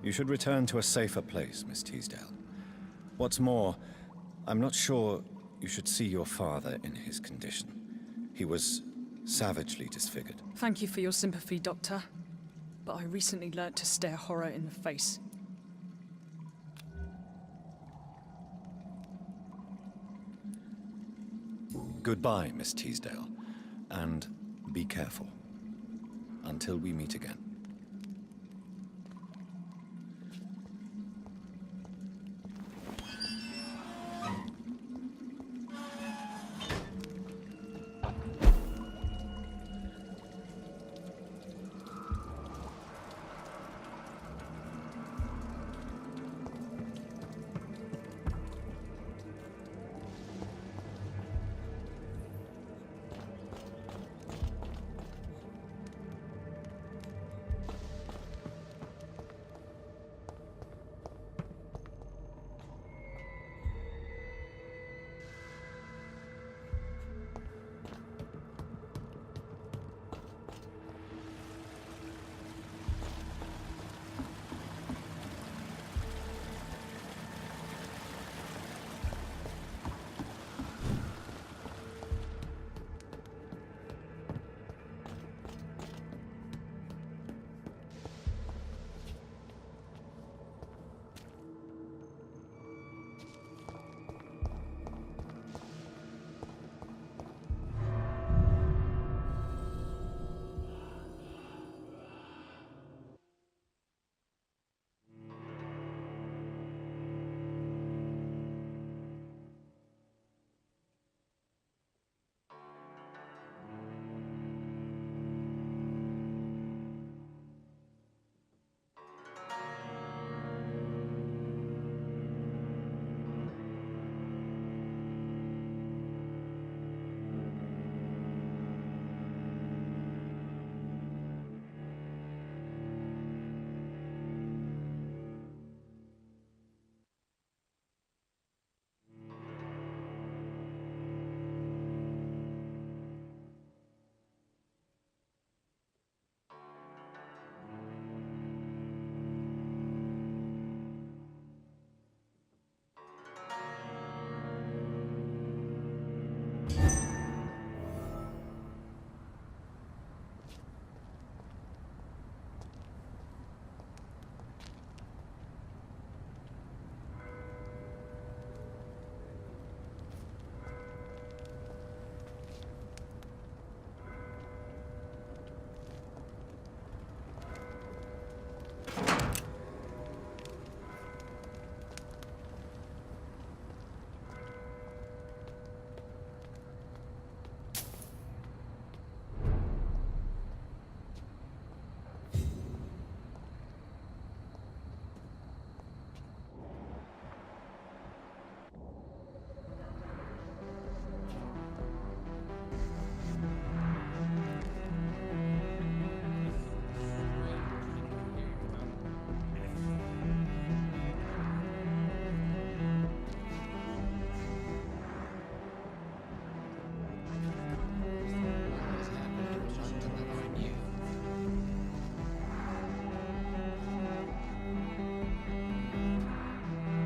You should return to a safer place, Miss Teasdale. What's more, I'm not sure you should see your father in his condition. He was savagely disfigured. Thank you for your sympathy, Doctor. But I recently learnt to stare horror in the face. Goodbye, Miss Teasdale. And be careful. Until we meet again.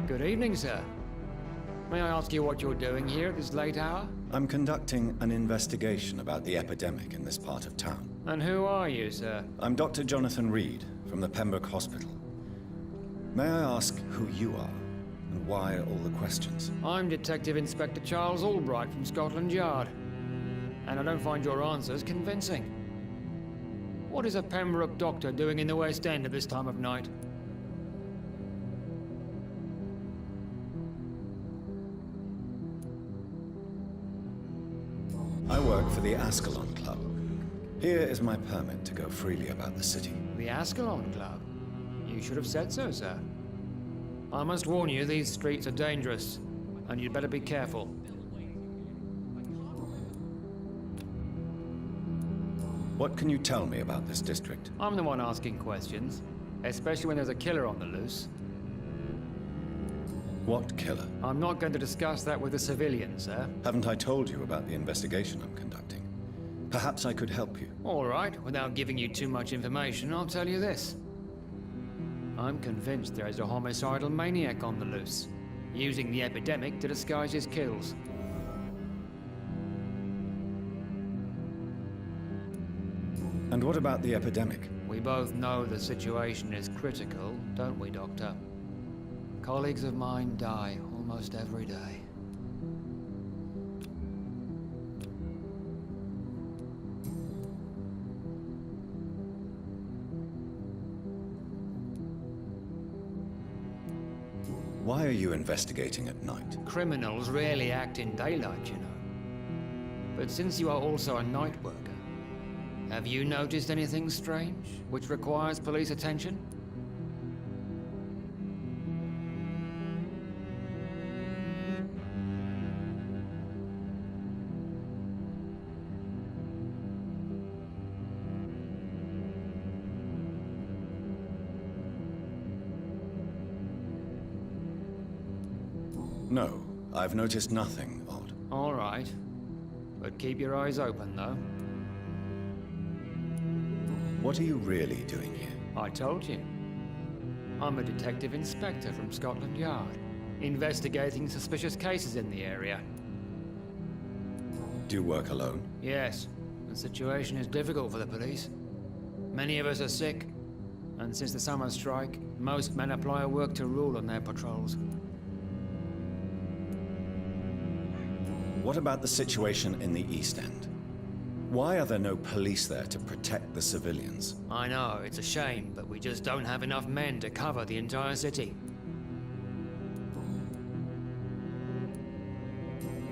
Good evening, sir. May I ask you what you're doing here at this late hour? I'm conducting an investigation about the epidemic in this part of town. And who are you, sir? I'm Dr. Jonathan Reed from the Pembroke Hospital. May I ask who you are and why all the questions? I'm Detective Inspector Charles Albright from Scotland Yard. And I don't find your answers convincing. What is a Pembroke doctor doing in the West End at this time of night? I work for the Ascalon Club. Here is my permit to go freely about the city. The Ascalon Club? You should have said so, sir. I must warn you, these streets are dangerous, and you'd better be careful. What can you tell me about this district? I'm the one asking questions, especially when there's a killer on the loose. What killer? I'm not going to discuss that with the civilians, sir. Haven't I told you about the investigation I'm conducting? Perhaps I could help you. All right, without giving you too much information, I'll tell you this. I'm convinced there is a homicidal maniac on the loose, using the epidemic to disguise his kills. And what about the epidemic? We both know the situation is critical, don't we, Doctor? Colleagues of mine die almost every day. Why are you investigating at night? Criminals rarely act in daylight, you know. But since you are also a night worker, have you noticed anything strange which requires police attention? No, I've noticed nothing odd. All right. But keep your eyes open, though. What are you really doing here? I told you. I'm a detective inspector from Scotland Yard, investigating suspicious cases in the area. Do you work alone? Yes, the situation is difficult for the police. Many of us are sick, and since the summer strike, most men apply a work to rule on their patrols. What about the situation in the East End? Why are there no police there to protect the civilians? I know, it's a shame, but we just don't have enough men to cover the entire city.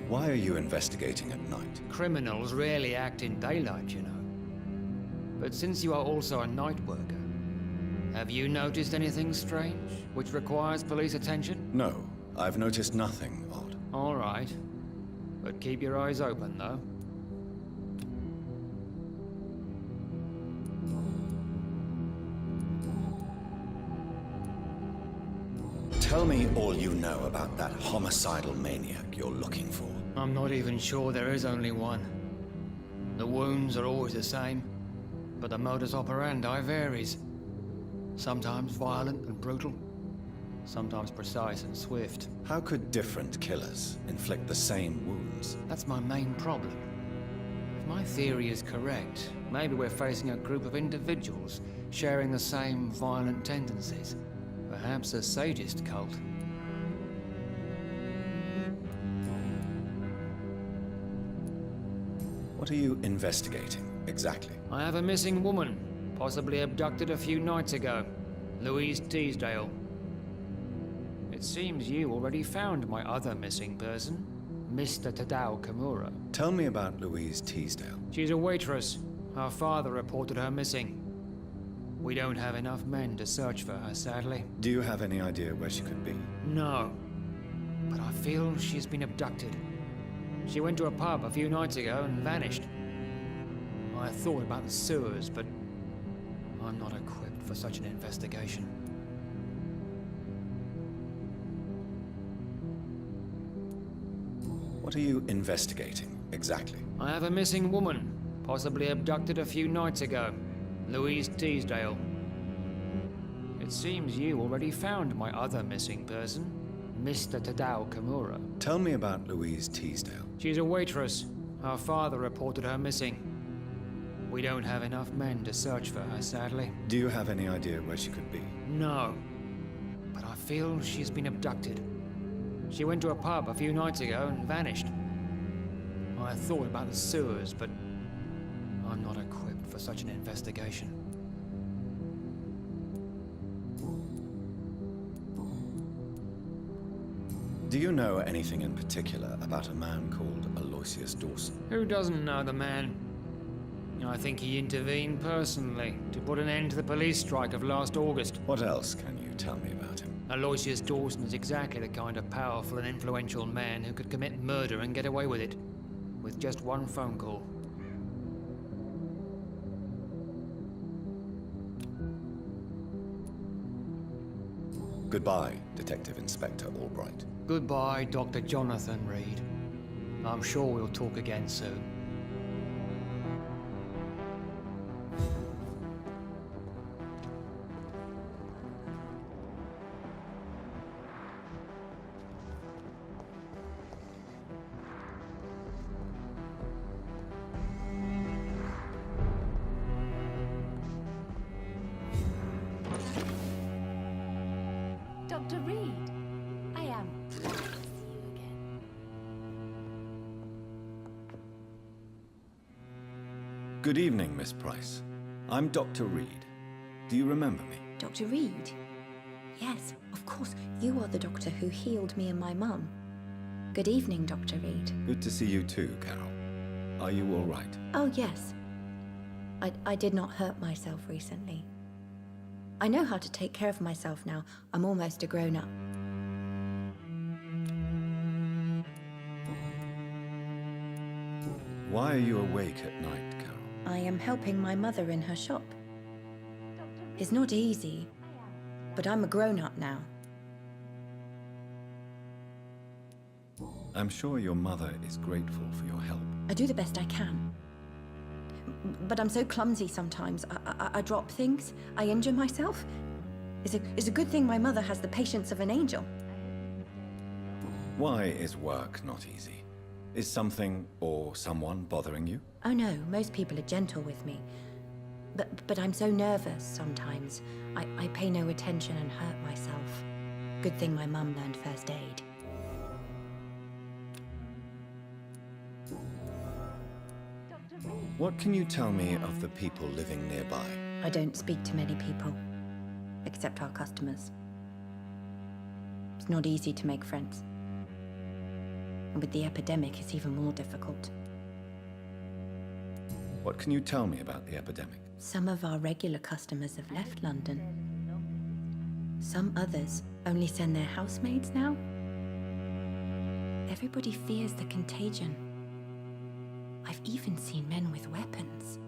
Why are you investigating at night? Criminals rarely act in daylight, you know. But since you are also a night worker, have you noticed anything strange which requires police attention? No, I've noticed nothing odd. All right. But keep your eyes open, though. Tell me all you know about that homicidal maniac you're looking for. I'm not even sure there is only one. The wounds are always the same, but the modus operandi varies. Sometimes violent and brutal, sometimes precise and swift. How could different killers inflict the same wounds? That's my main problem. If my theory is correct, maybe we're facing a group of individuals sharing the same violent tendencies. Perhaps a sadist cult. What are you investigating, exactly? I have a missing woman, possibly abducted a few nights ago. Louise Teasdale. It seems you already found my other missing person, Mr. Tadao Kimura. Tell me about Louise Teasdale. She's a waitress. Her father reported her missing. We don't have enough men to search for her, sadly. Do you have any idea where she could be? No. But I feel she's been abducted. She went to a pub a few nights ago and vanished. I thought about the sewers, but I'm not equipped for such an investigation. What are you investigating, exactly? I have a missing woman, possibly abducted a few nights ago. Louise Teasdale. It seems you already found my other missing person, Mr. Tadao Kimura. Tell me about Louise Teasdale. She's a waitress. Her father reported her missing. We don't have enough men to search for her, sadly. Do you have any idea where she could be? No. But I feel she's been abducted. She went to a pub a few nights ago and vanished. I thought about the sewers, but I'm not equipped for such an investigation. Do you know anything in particular about a man called Aloysius Dawson? Who doesn't know the man? I think he intervened personally to put an end to the police strike of last August. What else can you tell me about him? Aloysius Dawson is exactly the kind of powerful and influential man who could commit murder and get away with it, with just one phone call. Goodbye, Detective Inspector Albright. Goodbye, Dr. Jonathan Reed. I'm sure we'll talk again soon. Dr. Reed. I am glad to see you again. Good evening, Miss Price. I'm Dr. Reed. Do you remember me? Dr. Reed? Yes, of course. You are the doctor who healed me and my mum. Good evening, Dr. Reed. Good to see you too, Carol. Are you all right? Oh, yes. I did not hurt myself recently. I know how to take care of myself now. I'm almost a grown-up. Why are you awake at night, Carol? I am helping my mother in her shop. It's not easy, but I'm a grown-up now. I'm sure your mother is grateful for your help. I do the best I can. But I'm so clumsy sometimes. I drop things. I injure myself. It's a good thing my mother has the patience of an angel. Why is work not easy? Is something or someone bothering you? Oh no, most people are gentle with me. But I'm so nervous sometimes. I pay no attention and hurt myself. Good thing my mum learned first aid. What can you tell me of the people living nearby? I don't speak to many people, except our customers. It's not easy to make friends. And with the epidemic, it's even more difficult. What can you tell me about the epidemic? Some of our regular customers have left London. Some others only send their housemaids now. Everybody fears the contagion. I've even seen men with weapons.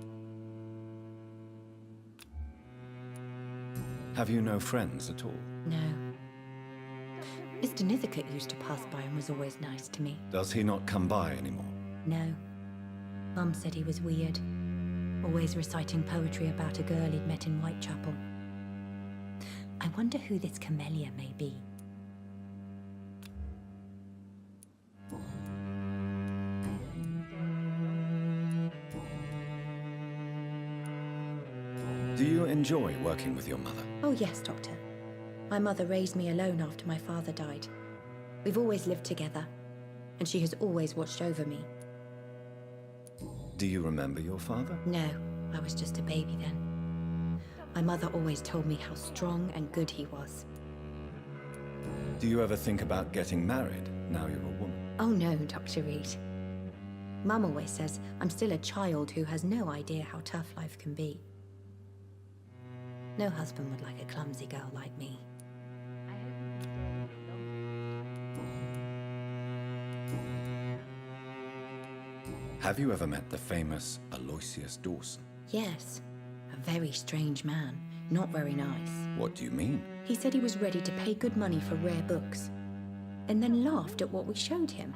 Have you no friends at all? No. Mr. Nithercote used to pass by and was always nice to me. Does he not come by anymore? No. Mum said he was weird. Always reciting poetry about a girl he'd met in Whitechapel. I wonder who this camellia may be. Do you enjoy working with your mother? Oh yes, Doctor. My mother raised me alone after my father died. We've always lived together, and she has always watched over me. Do you remember your father? No, I was just a baby then. My mother always told me how strong and good he was. Do you ever think about getting married now you're a woman? Oh no, Dr. Reed. Mum always says I'm still a child who has no idea how tough life can be. No husband would like a clumsy girl like me. Have you ever met the famous Aloysius Dawson? Yes, a very strange man, not very nice. What do you mean? He said he was ready to pay good money for rare books, and then laughed at what we showed him.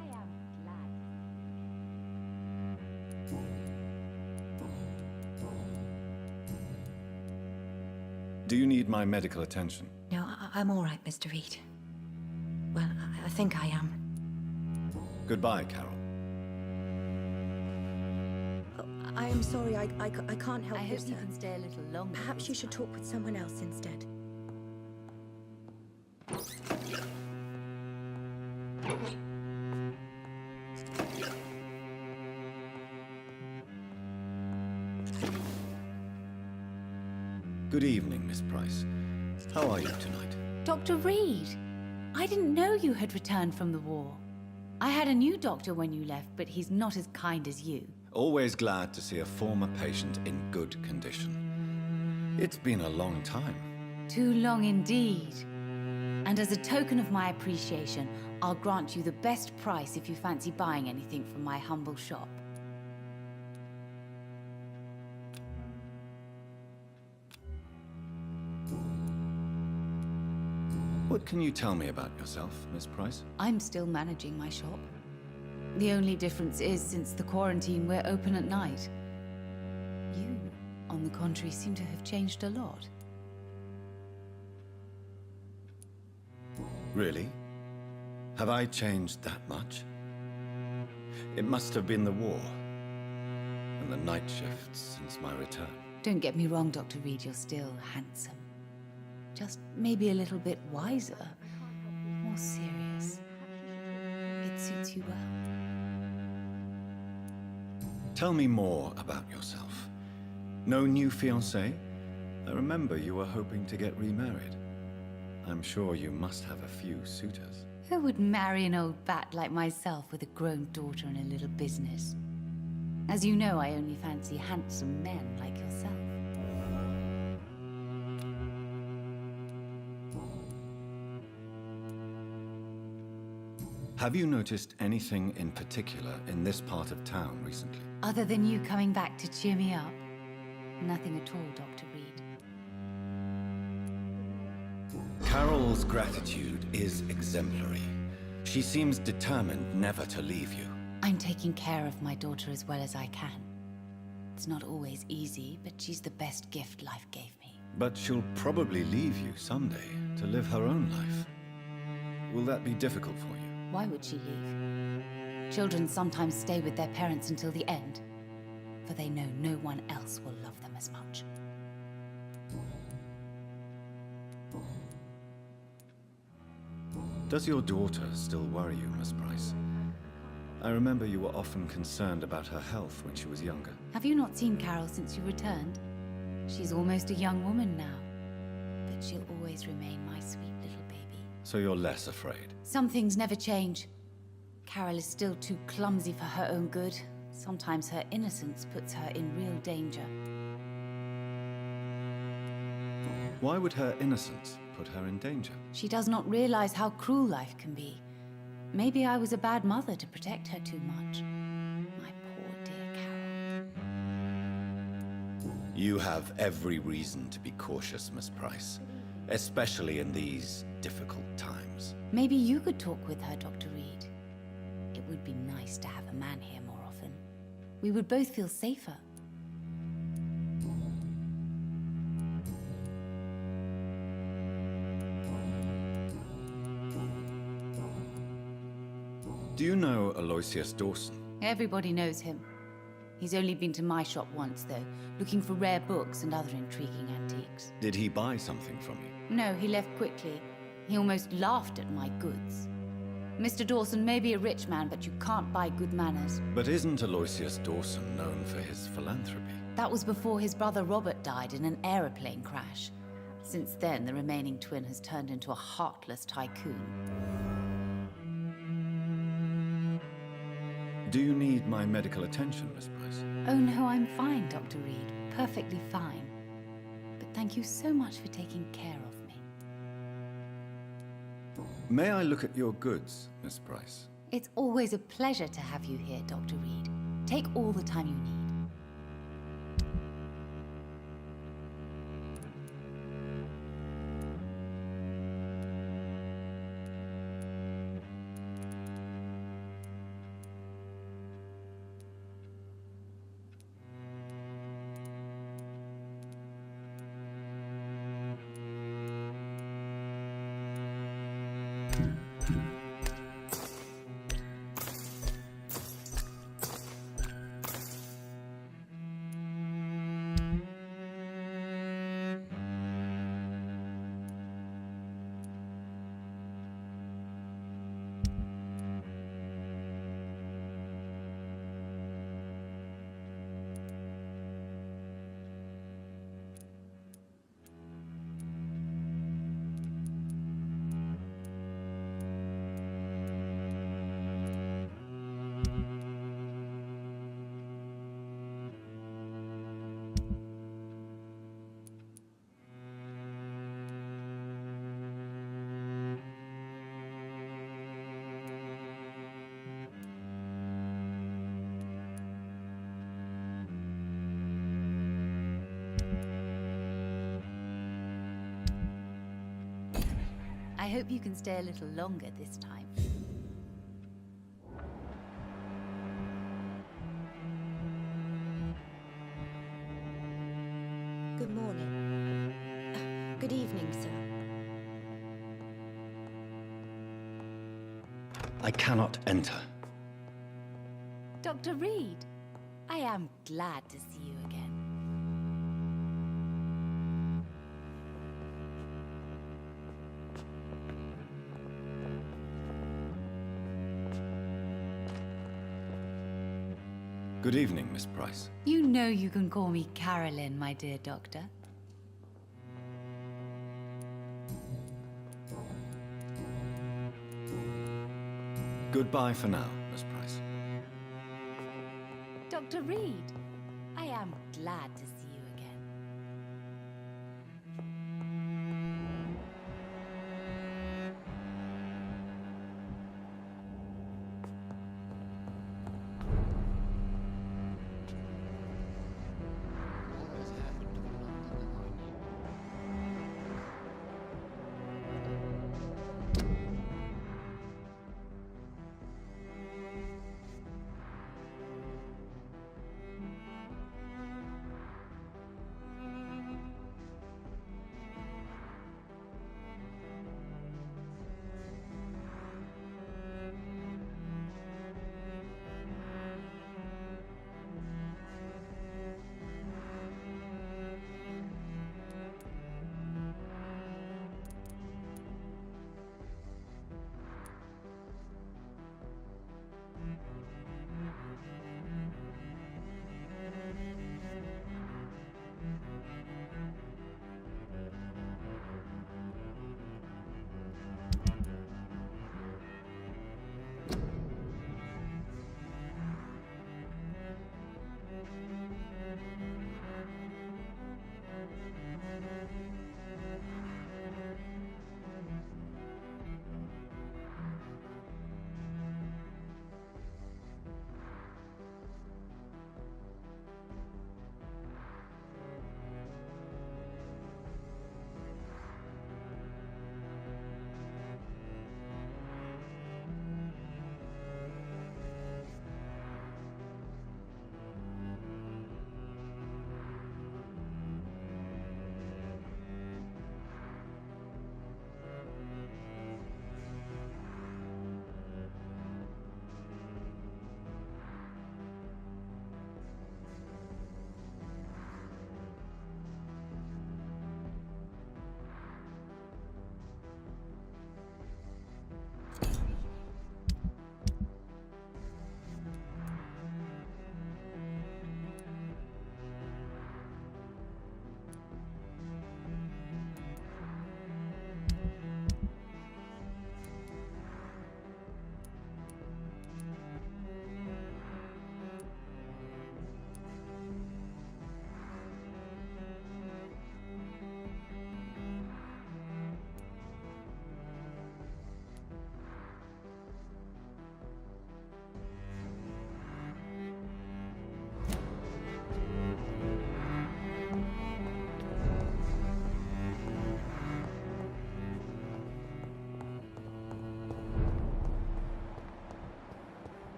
Do you need my medical attention? No, I'm all right, Mr. Reed. Well, I think I am. Goodbye, Carol. Oh, I am sorry, I can't help I you, hope sir. you can stay a little longer. Perhaps you should talk with someone else instead. Good evening, Miss Price. How are you tonight? Dr. Reed, I didn't know you had returned from the war. I had a new doctor when you left, but he's not as kind as you. Always glad to see a former patient in good condition. It's been a long time. Too long indeed. And as a token of my appreciation, I'll grant you the best price if you fancy buying anything from my humble shop. What can you tell me about yourself, Miss Price? I'm still managing my shop. The only difference is, since the quarantine, we're open at night. You, on the contrary, seem to have changed a lot. Really? Have I changed that much? It must have been the war and the night shifts since my return. Don't get me wrong, Dr. Reed, you're still handsome. Just maybe a little bit wiser more serious. It suits you well. Tell me more about yourself. No new fiancé? I remember you were hoping to get remarried. I'm sure you must have a few suitors. Who would marry an old bat like myself with a grown daughter and a little business? As you know, I only fancy handsome men like yourself. Have you noticed anything in particular in this part of town recently? Other than you coming back to cheer me up? Nothing at all, Dr. Reed. Carol's gratitude is exemplary. She seems determined never to leave you. I'm taking care of my daughter as well as I can. It's not always easy, but she's the best gift life gave me. But she'll probably leave you someday to live her own life. Will that be difficult for you? Why would she leave? Children sometimes stay with their parents until the end, for they know no one else will love them as much. Does your daughter still worry you, Miss Price? I remember you were often concerned about her health when she was younger. Have you not seen Carol since you returned? She's almost a young woman now, but she'll always remain my sweet little baby. So you're less afraid? Some things never change. Carol is still too clumsy for her own good. Sometimes her innocence puts her in real danger. Why would her innocence put her in danger? She does not realize how cruel life can be. Maybe I was a bad mother to protect her too much. My poor dear Carol. You have every reason to be cautious, Miss Price. Especially in these difficult times. Maybe you could talk with her, Dr. Reed. It would be nice to have a man here more often. We would both feel safer. Do you know Aloysius Dawson? Everybody knows him. He's only been to my shop once, though, looking for rare books and other intriguing antiques. Did he buy something from you? No, he left quickly. He almost laughed at my goods. Mr. Dawson may be a rich man, but you can't buy good manners. But isn't Aloysius Dawson known for his philanthropy? That was before his brother Robert died in an aeroplane crash. Since then, the remaining twin has turned into a heartless tycoon. Do you need my medical attention, Miss Price? Oh no, I'm fine, Dr. Reed. Perfectly fine. But thank you so much for taking care of me. May I look at your goods, Miss Price? It's always a pleasure to have you here, Dr. Reed. Take all the time you need. I hope you can stay a little longer this time. Good morning. Good evening, sir. I cannot enter. Dr. Reed, I am glad to see you again. Good evening, Miss Price. You know you can call me Carolyn, my dear doctor. Goodbye for now, Miss Price. Dr. Reed, I am glad to see you again. What has happened to London line?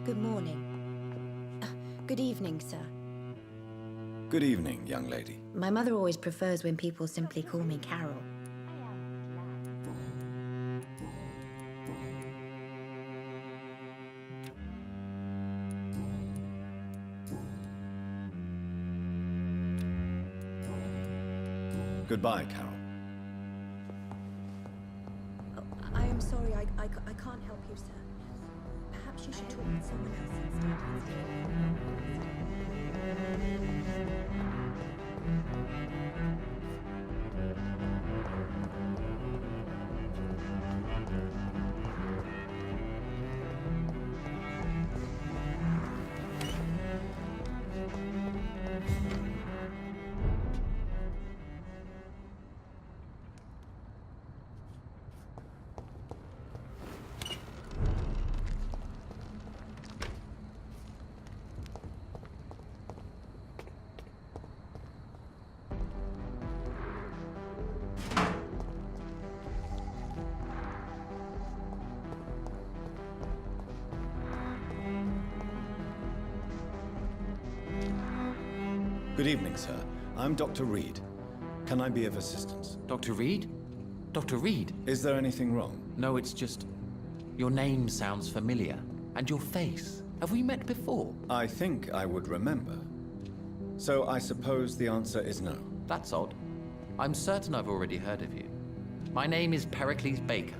Good morning. Good evening, sir. Good evening, young lady. My mother always prefers when people simply call me Carol. Goodbye, Carol. Oh, I am sorry, I can't help you, sir. Perhaps you should talk with someone else Good evening, sir. I'm Dr. Reed. Can I be of assistance? Dr. Reed? Dr. Reed? Is there anything wrong? No, it's just... Your name sounds familiar. And your face. Have we met before? I think I would remember. So I suppose the answer is no. That's odd. I'm certain I've already heard of you. My name is Pericles Baker.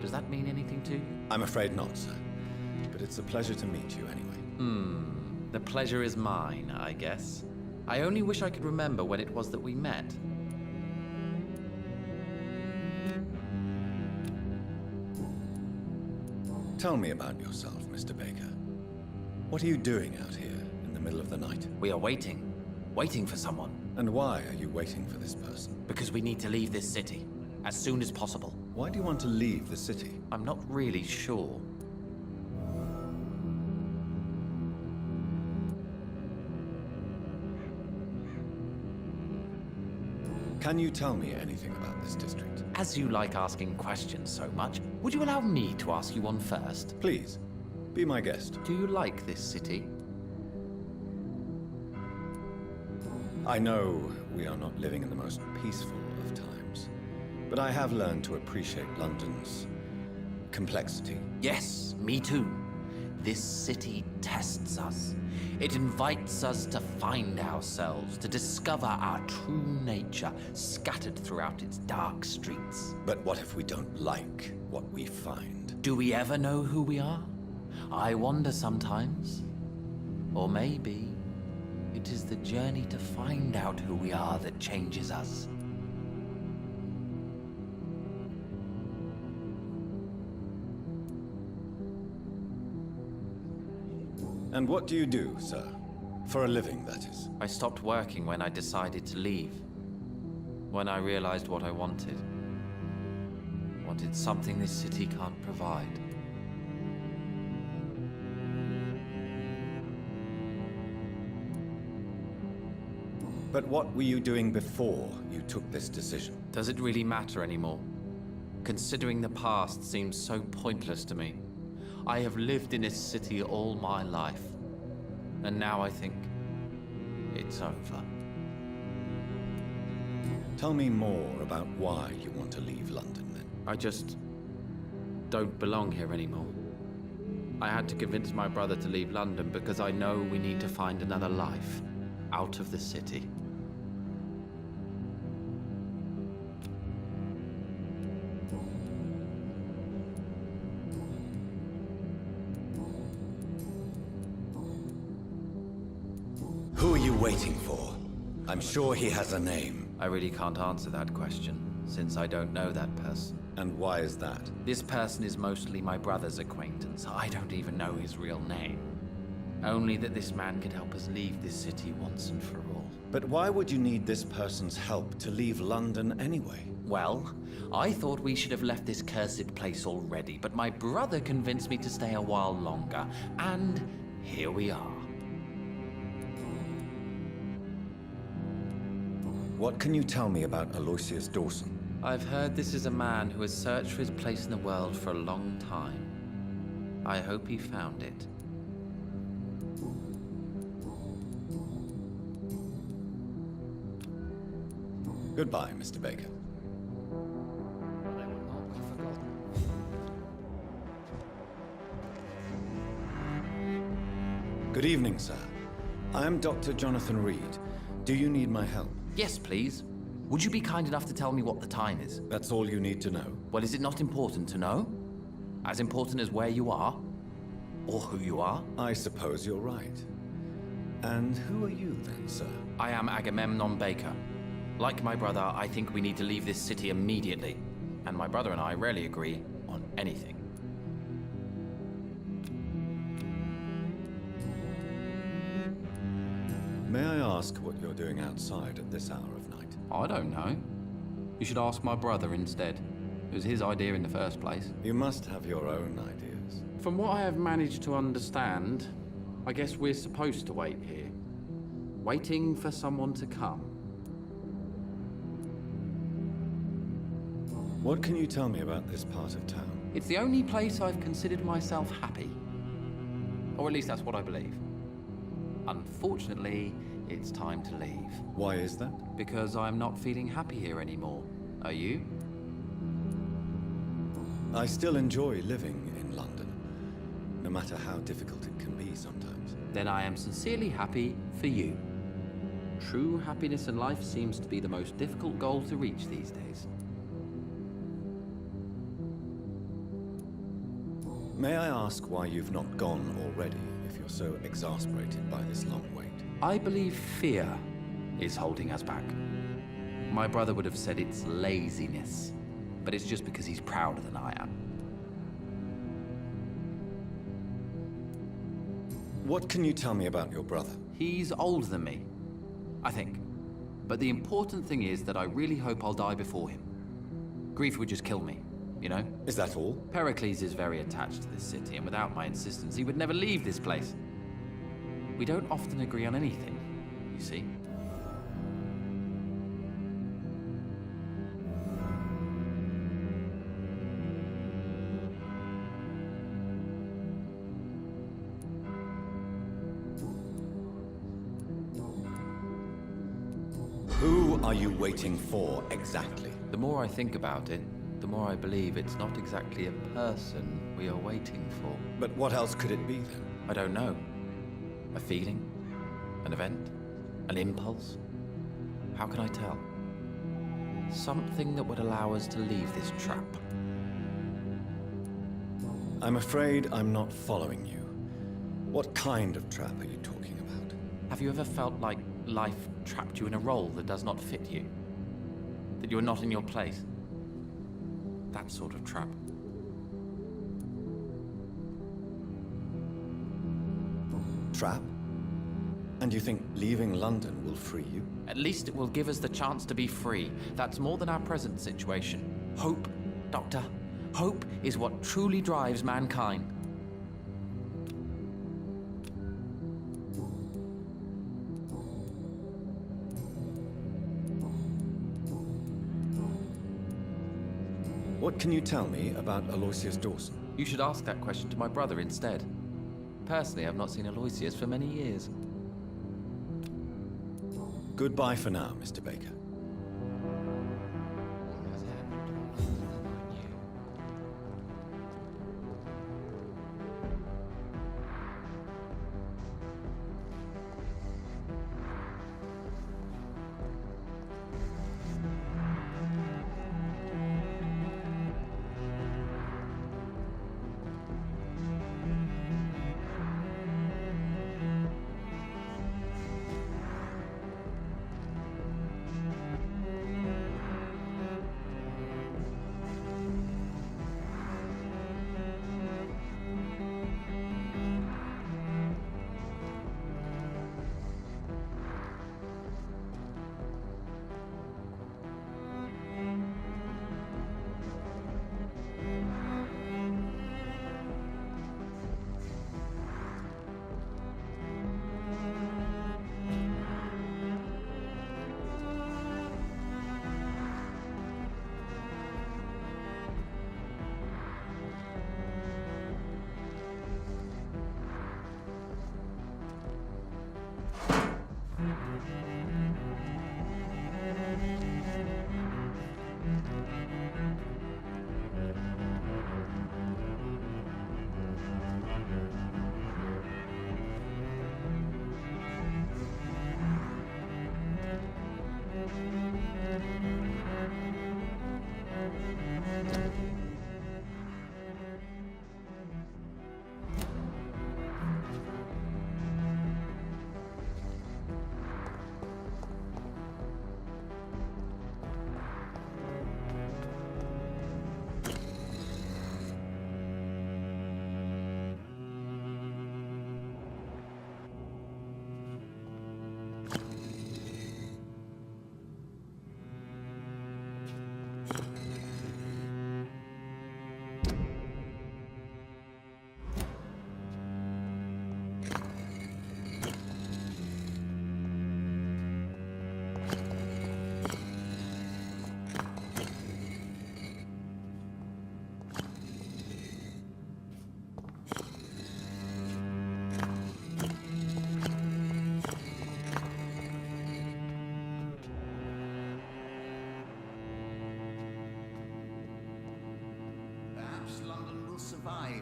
Does that mean anything to you? I'm afraid not, sir. But it's a pleasure to meet you anyway. The pleasure is mine, I guess. I only wish I could remember when it was that we met. Tell me about yourself, Mr. Baker. What are you doing out here in the middle of the night? We are waiting. Waiting for someone. And why are you waiting for this person? Because we need to leave this city. As soon as possible. Why do you want to leave the city? I'm not really sure. Can you tell me anything about this district? As you like asking questions so much, would you allow me to ask you one first? Please, be my guest. Do you like this city? I know we are not living in the most peaceful of times, but I have learned to appreciate London's complexity. Yes, me too. This city tests us. It invites us to find ourselves, to discover our true nature scattered throughout its dark streets. But what if we don't like what we find? Do we ever know who we are? I wonder sometimes. Or maybe it is the journey to find out who we are that changes us. And what do you do, sir? For a living, that is. I stopped working when I decided to leave. When I realized what I wanted. Wanted something this city can't provide. But what were you doing before you took this decision? Does it really matter anymore? Considering the past seems so pointless to me. I have lived in this city all my life. And now I think it's over. Tell me more about why you want to leave London, then. I just don't belong here anymore. I had to convince my brother to leave London because I know we need to find another life out of the city. Who are you waiting for? I'm sure he has a name. I really can't answer that question, since I don't know that person. And why is that? This person is mostly my brother's acquaintance. I don't even know his real name. Only that this man could help us leave this city once and for all. But why would you need this person's help to leave London anyway? Well, I thought we should have left this cursed place already, but my brother convinced me to stay a while longer, and here we are. What can you tell me about Aloysius Dawson? I've heard this is a man who has searched for his place in the world for a long time. I hope he found it. Goodbye, Mr. Baker. They will not be forgotten. Good evening, sir. I am Dr. Jonathan Reed. Do you need my help? Yes, please. Would you be kind enough to tell me what the time is? That's all you need to know. Well, is it not important to know? As important as where you are? Or who you are? I suppose you're right. And who are you then, sir? I am Agamemnon Baker. Like my brother, I think we need to leave this city immediately. And my brother and I rarely agree on anything. May I ask what you're doing outside at this hour of night? I don't know. You should ask my brother instead. It was his idea in the first place. You must have your own ideas. From what I have managed to understand, I guess we're supposed to wait here. Waiting for someone to come. What can you tell me about this part of town? It's the only place I've considered myself happy. Or at least that's what I believe. Unfortunately, it's time to leave. Why is that? Because I'm not feeling happy here anymore. Are you? I still enjoy living in London, no matter how difficult it can be sometimes. Then I am sincerely happy for you. True happiness in life seems to be the most difficult goal to reach these days. May I ask why you've not gone already, if you're so exasperated by this long wait? I believe fear is holding us back. My brother would have said it's laziness, but it's just because he's prouder than I am. What can you tell me about your brother? He's older than me, I think. But the important thing is that I really hope I'll die before him. Grief would just kill me, you know? Is that all? Pericles is very attached to this city, and without my insistence, he would never leave this place. We don't often agree on anything, you see. Who are you waiting for, exactly? The more I think about it, the more I believe it's not exactly a person we are waiting for. But what else could it be, then? I don't know. A feeling? An event? An impulse? How can I tell? Something that would allow us to leave this trap. I'm afraid I'm not following you. What kind of trap are you talking about? Have you ever felt like life trapped you in a role that does not fit you? That you're not in your place? That sort of trap. Trap? And you think leaving London will free you? At least it will give us the chance to be free. That's more than our present situation. Hope, Doctor. Hope is what truly drives mankind. What can you tell me about Aloysius Dawson? You should ask that question to my brother instead. Personally, I've not seen Aloysius for many years. Goodbye for now, Mr. Baker.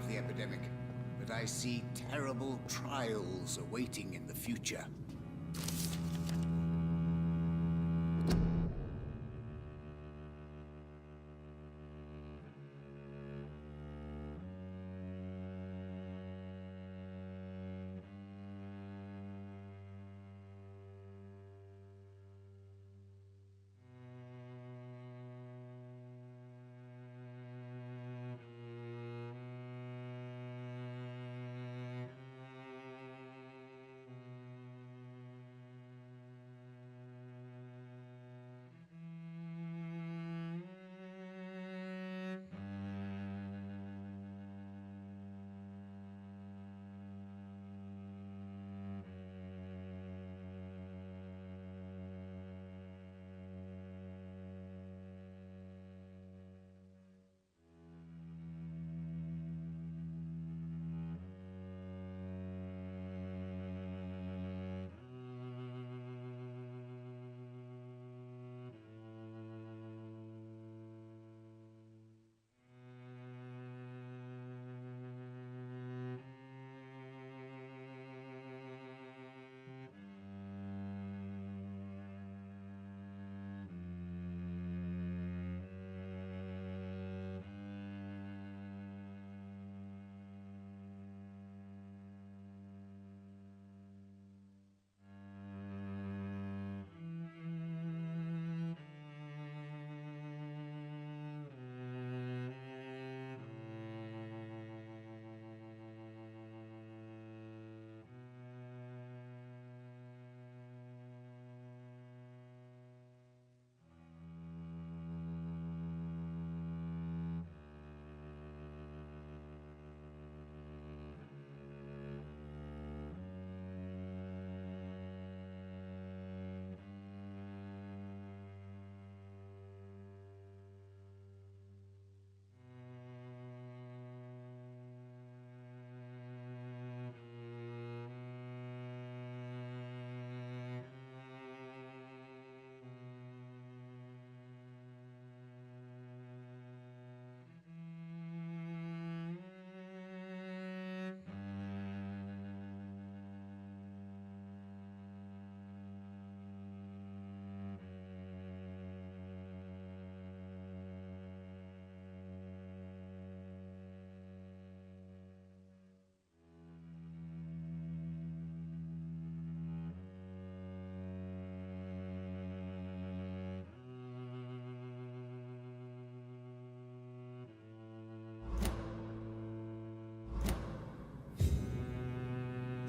of the epidemic, but I see terrible trials awaiting in the future.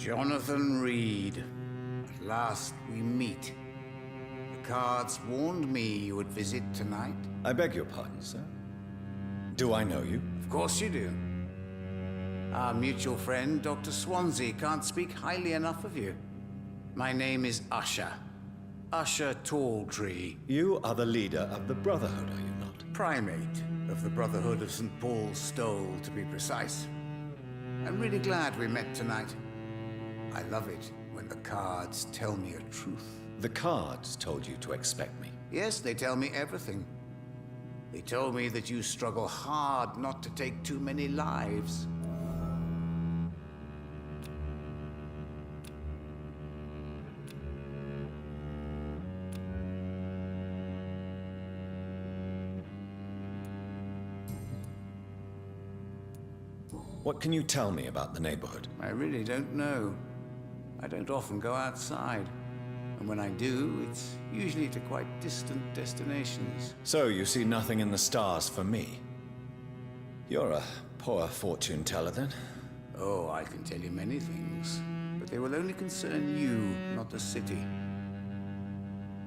Jonathan Reed. At last we meet. The cards warned me you would visit tonight. I beg your pardon, sir. Do I know you? Of course you do. Our mutual friend, Dr. Swansea, can't speak highly enough of you. My name is Usher. Usher Talltree. You are the leader of the Brotherhood, are you not? Primate of the Brotherhood of St. Paul's Stole, to be precise. I'm really glad we met tonight. I love it when the cards tell me a truth. The cards told you to expect me. Yes, they tell me everything. They told me that you struggle hard not to take too many lives. What can you tell me about the neighborhood? I really don't know. I don't often go outside. And when I do, it's usually to quite distant destinations. So you see nothing in the stars for me? You're a poor fortune teller, then? Oh, I can tell you many things, but they will only concern you, not the city.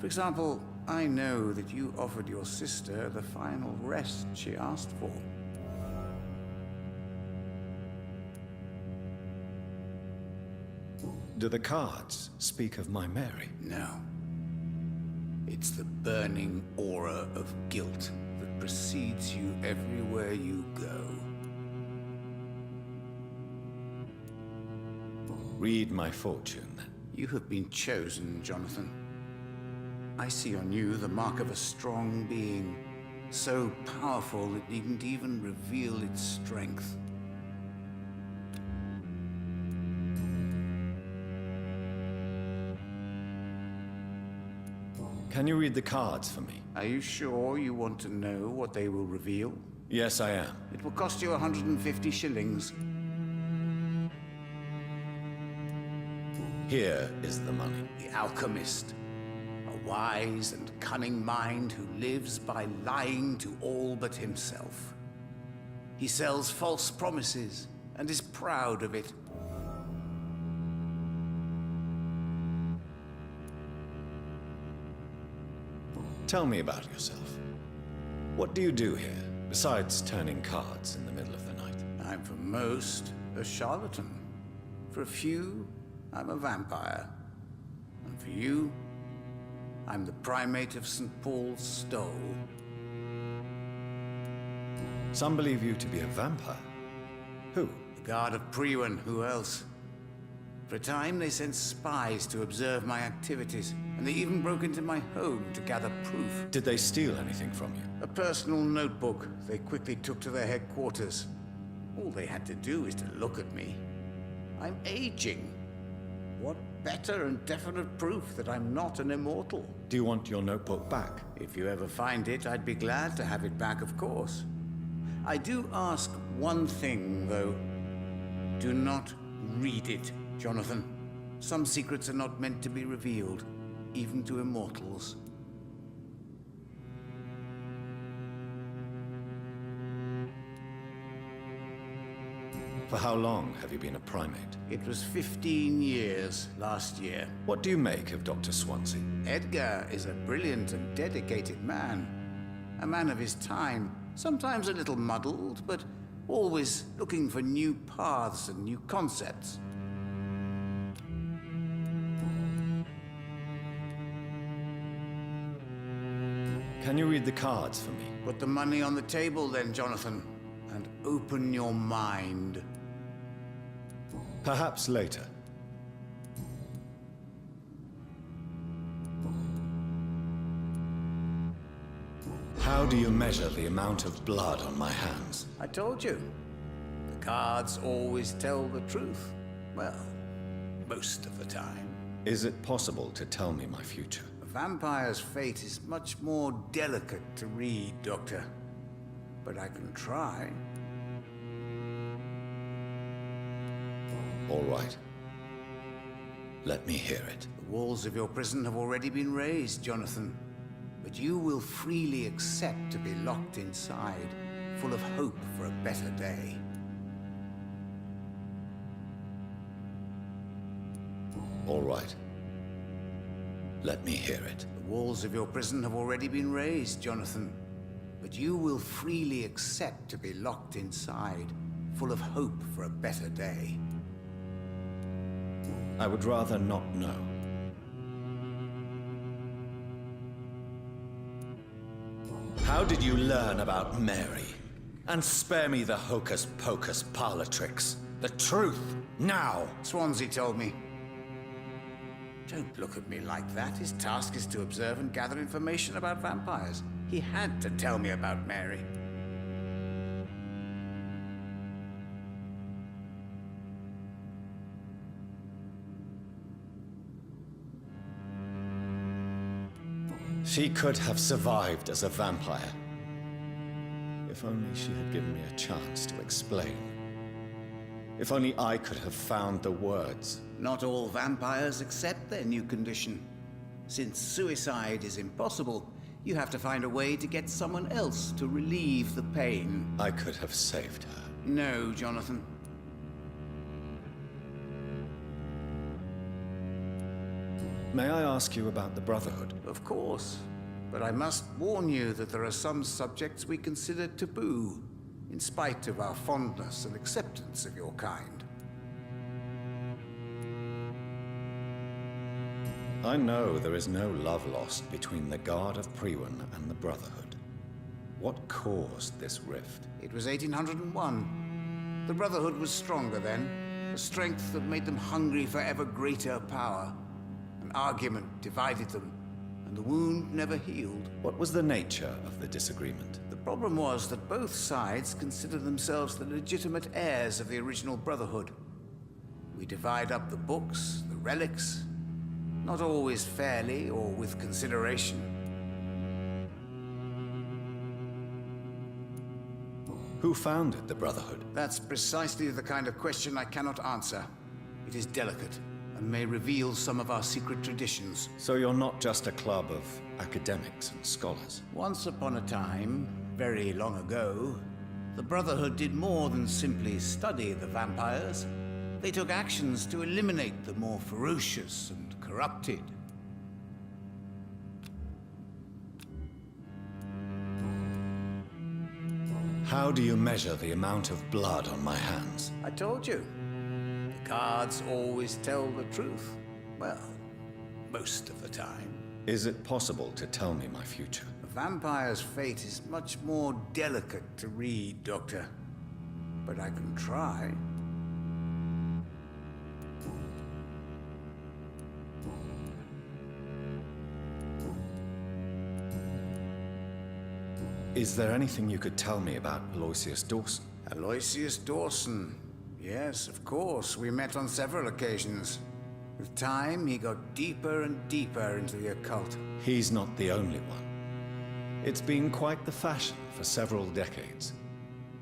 For example, I know that you offered your sister the final rest she asked for. Do the cards speak of my Mary? No. It's the burning aura of guilt that precedes you everywhere you go. Read my fortune, then. You have been chosen, Jonathan. I see on you the mark of a strong being, so powerful it needn't even reveal its strength. Can you read the cards for me? Are you sure you want to know what they will reveal? Yes, I am. It will cost you 150 shillings. Here is the money. The alchemist. A wise and cunning mind who lives by lying to all but himself. He sells false promises and is proud of it. Tell me about yourself. What do you do here, besides turning cards in the middle of the night? I'm for most a charlatan. For a few, I'm a vampire. And for you, I'm the primate of St. Paul's Stole. Some believe you to be a vampire. Who? The guard of Priwen, who else? For a time, they sent spies to observe my activities, and they even broke into my home to gather proof. Did they steal anything from you? A personal notebook they quickly took to their headquarters. All they had to do is to look at me. I'm aging. What better and definite proof that I'm not an immortal? Do you want your notebook back? If you ever find it, I'd be glad to have it back, of course. I do ask one thing, though. Do not read it, Jonathan. Some secrets are not meant to be revealed, even to immortals. For how long have you been a primate? It was 15 years last year. What do you make of Dr. Swansea? Edgar is a brilliant and dedicated man. A man of his time. Sometimes a little muddled, but always looking for new paths and new concepts. Can you read the cards for me? Put the money on the table then, Jonathan, and open your mind. Perhaps later. How do you measure the amount of blood on my hands? I told you. The cards always tell the truth. Well, most of the time. Is it possible to tell me my future? A vampire's fate is much more delicate to read, Doctor. But I can try. All right. Let me hear it. The walls of your prison have already been raised, Jonathan. But you will freely accept to be locked inside, full of hope for a better day. All right. Let me hear it. The walls of your prison have already been raised, Jonathan. But you will freely accept to be locked inside, full of hope for a better day. I would rather not know. How did you learn about Mary? And spare me the hocus-pocus parlor tricks. The truth, now! Swansea told me. Don't look at me like that. His task is to observe and gather information about vampires. He had to tell me about Mary. She could have survived as a vampire. If only she had given me a chance to explain. If only I could have found the words. Not all vampires accept their new condition. Since suicide is impossible, you have to find a way to get someone else to relieve the pain. I could have saved her. No, Jonathan. May I ask you about the Brotherhood? Of course. But I must warn you that there are some subjects we consider taboo, in spite of our fondness and acceptance of your kind. I know there is no love lost between the Guard of Priwen and the Brotherhood. What caused this rift? It was 1801. The Brotherhood was stronger then, a strength that made them hungry for ever greater power. An argument divided them, and the wound never healed. What was the nature of the disagreement? The problem was that both sides considered themselves the legitimate heirs of the original Brotherhood. We divide up the books, the relics. Not always fairly or with consideration. Who founded the Brotherhood? That's precisely the kind of question I cannot answer. It is delicate, and may reveal some of our secret traditions. So you're not just a club of academics and scholars. Once upon a time, very long ago, the Brotherhood did more than simply study the vampires. They took actions to eliminate the more ferocious and corrupted. How do you measure the amount of blood on my hands? I told you. The cards always tell the truth. Well, most of the time. Is it possible to tell me my future? A vampire's fate is much more delicate to read, Doctor. But I can try. Is there anything you could tell me about Aloysius Dawson? Aloysius Dawson. Yes, of course. We met on several occasions. With time, he got deeper and deeper into the occult. He's not the only one. It's been quite the fashion for several decades.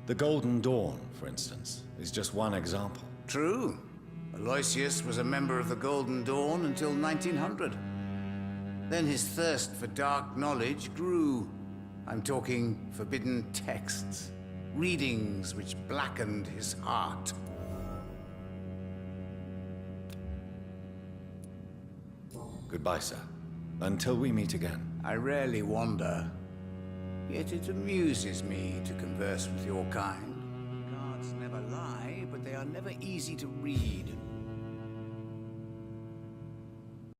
The Golden Dawn, for instance, is just one example. True. Aloysius was a member of the Golden Dawn until 1900. Then his thirst for dark knowledge grew. I'm talking forbidden texts, readings which blackened his heart. Goodbye, sir. Until we meet again. I rarely wander, yet it amuses me to converse with your kind. Cards never lie, but they are never easy to read.